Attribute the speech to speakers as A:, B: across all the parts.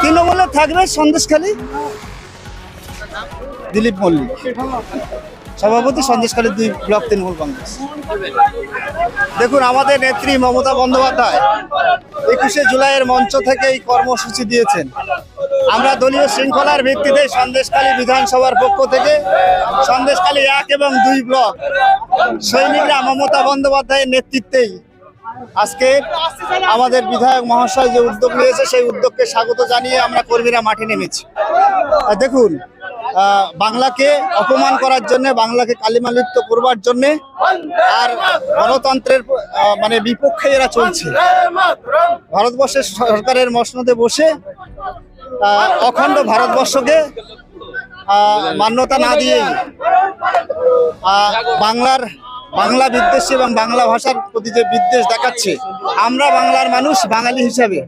A: তৃণমূলে থাকবে সন্দেশখালী দিলীপ মল্লিক, সভাপতি সন্দেশখালী 2 ব্লক তৃণমূল কংগ্রেস। দেখুন, আমাদের নেত্রী মমতা বন্দ্যোপাধ্যায় 21শে জুলাইয়ের মঞ্চ থেকে এই কর্মসূচি দিয়েছেন। আমরা দলীয় শৃঙ্খলার ভিত্তিতে সন্দেশখালী বিধানসভার পক্ষ থেকে সন্দেশখালী 1 এবং 2 ব্লক সৈনিকরা মমতা বন্দ্যোপাধ্যায়ের নেতৃত্বেই আজকে আমাদের বিধায়ক মহাশয় যে উদ্যোগ নিয়েছে সেই উদ্যোগকে স্বাগত জানিয়ে আমরা কর্মীরা মাঠে নেমেছি। দেখুন, বাংলাকে অপমান করার জন্য, বাংলাকে কালিমালিপ্ত করবার জন্য আর গণতন্ত্রের মানে বিপক্ষে এরা চলছে। ভারতবর্ষের সরকারের মসনদে বসে অখণ্ড ভারতবর্ষকে মান্যতা না দিয়ে বাংলা বিদ্বেষী এবং বাংলা ভাষার প্রতি যে বিদ্বেষ দেখাচ্ছে, আমরা বাংলার মানুষ বাঙালি হিসাবে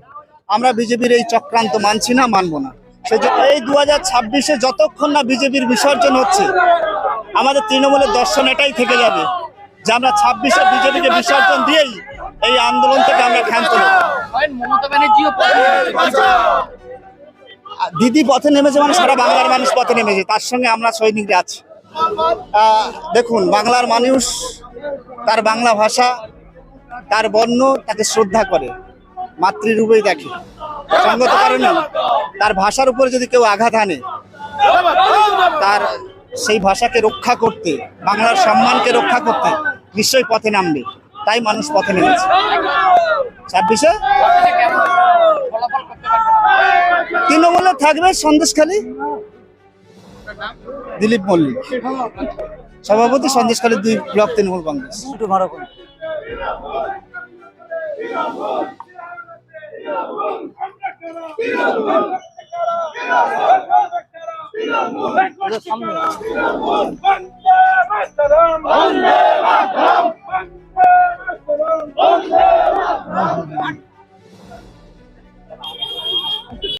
A: আমরা বিজেপির এই চক্রান্ত মানছি না, মানব না। সেজন্য এই 2026-এ যতক্ষণ না বিজেপির বিসর্জন হচ্ছে, আমাদের তৃণমূলের দর্শন এটাই থেকে যাবে যে আমরা 26-এ বিজেপিকে বিসর্জন দিয়েই এই আন্দোলন থেকে আমরা ক্ষান্ত নেব। দিদি পথে নেমেছে মানে সারা বাংলার মানুষ পথে নেমেছে, তার সঙ্গে আমরা সৈনিকরা আছি। দেখুন, বাংলার মানুষ তার বাংলা ভাষা, তার বর্ণ, তাকে শ্রদ্ধা করে, মাতৃরূপেই দেখে। সঙ্গত কারণে তার ভাষার উপরে যদি কেউ আঘাত আনে, তার সেই ভাষাকে রক্ষা করতে, বাংলার সম্মানকে রক্ষা করতে নিশ্চয়ই পথে নামবে। তাই মানুষ পথে নেমেছে। 26-এ তৃণমূলে থাকবে সন্দেশখালী দিলীপ মল্লিক, সভাপতি সন্দেশখালী 2 ব্লক তৃণমূল কংগ্রেস।
B: সামনে